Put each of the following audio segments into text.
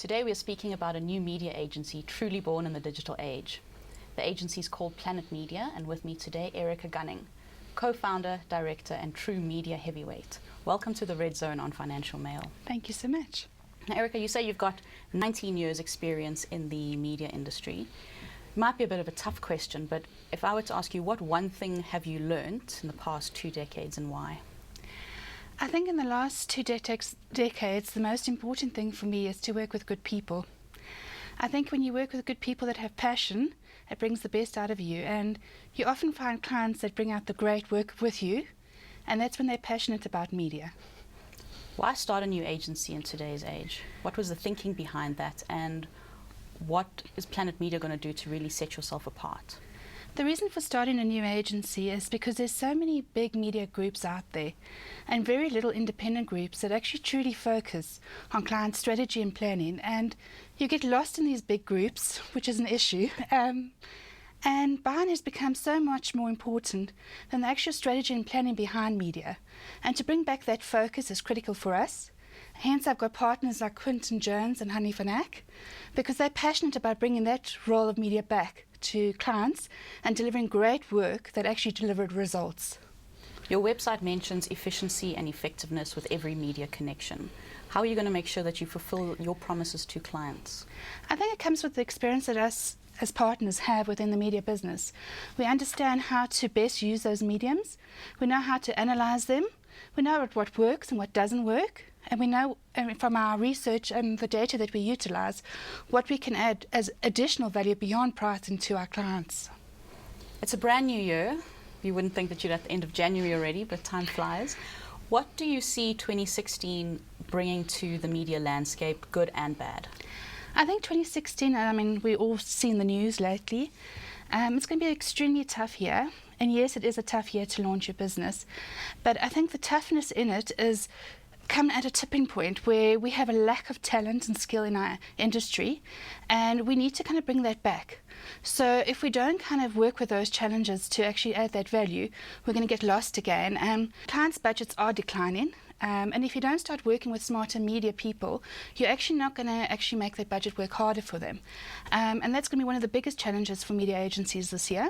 Today we are speaking about a new media agency truly born in the digital age. The agency is called Planit Media, and with me today, Erica Gunning, co-founder, director, and true media heavyweight. Welcome to the Redzone on Financial Mail. Thank you so much. Now, Erica, you say you've got 19 years experience in the media industry. It might be a bit of a tough question, but if I were to ask you, what one thing have you learnt in the past 2 decades and why? I think in the last 2 decades, the most important thing for me is to work with good people. I think when you work with good people that have passion, it brings the best out of you, and you often find clients that bring out the great work with you, and that's when they're passionate about media. Why start a new agency in today's age? What was the thinking behind that, and what is Planit Media going to do to really set yourself apart? The reason for starting a new agency is because there's so many big media groups out there and very little independent groups that actually truly focus on client strategy and planning, and you get lost in these big groups, which is an issue. And buying has become so much more important than the actual strategy and planning behind media. And to bring back that focus is critical for us. Hence, I've got partners like Quinton Jones and Honey van Ack, because they're passionate about bringing that role of media back to clients and delivering great work that actually delivered results. Your website mentions efficiency and effectiveness with every media connection. How are you going to make sure that you fulfill your promises to clients? I think it comes with the experience that us as partners have within the media business. We understand how to best use those mediums. We know how to analyze them. We know what works and what doesn't work. And we know from our research and the data that we utilize what we can add as additional value beyond pricing to our clients. It's a brand new year. You wouldn't think that you're at the end of January already, but time flies. What do you see 2016 bringing to the media landscape, good and bad? I think 2016, we've all seen the news lately. It's going to be an extremely tough year. And yes, it is a tough year to launch your business. But I think the toughness in it is come at a tipping point where we have a lack of talent and skill in our industry, and we need to kind of bring that back. So if we don't kind of work with those challenges to actually add that value, we're going to get lost again. Clients' budgets are declining. And if you don't start working with smarter media people, you're actually not going to actually make that budget work harder for them. And that's going to be one of the biggest challenges for media agencies this year.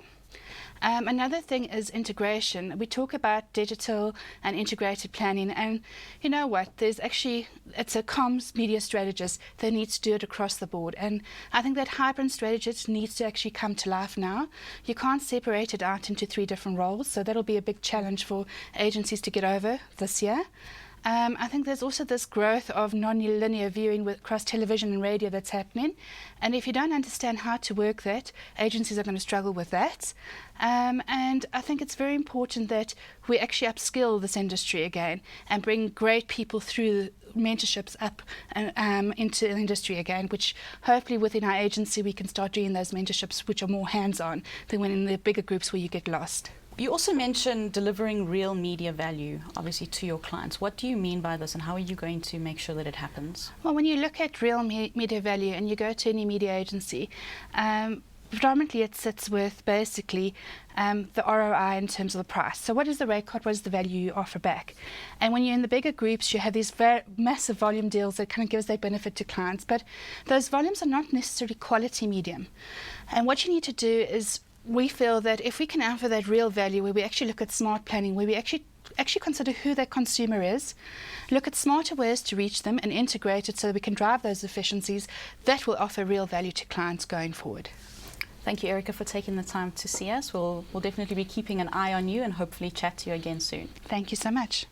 Another thing is integration. We talk about digital and integrated planning, and you know what? It's a comms media strategist that needs to do it across the board. And I think that hybrid strategist needs to actually come to life now. You can't separate it out into 3 different roles, so that'll be a big challenge for agencies to get over this year. I think there's also this growth of non-linear viewing across television and radio that's happening. And if you don't understand how to work that, agencies are going to struggle with that. And I think it's very important that we actually upskill this industry again and bring great people through mentorships up and into the industry again, which hopefully within our agency we can start doing those mentorships which are more hands-on than when in the bigger groups where you get lost. You also mentioned delivering real media value, obviously, to your clients. What do you mean by this, and how are you going to make sure that it happens? Well, when you look at real media value and you go to any media agency, predominantly it sits with basically the ROI in terms of the price. So what is the rate card? What is the value you offer back? And when you're in the bigger groups, you have these very massive volume deals that kind of gives that benefit to clients. But those volumes are not necessarily quality medium. And what you need to do is, we feel that if we can offer that real value, where we actually look at smart planning, where we actually consider who that consumer is, look at smarter ways to reach them and integrate it so that we can drive those efficiencies, that will offer real value to clients going forward. Thank you, Erica, for taking the time to see us. We'll definitely be keeping an eye on you and hopefully chat to you again soon. Thank you so much.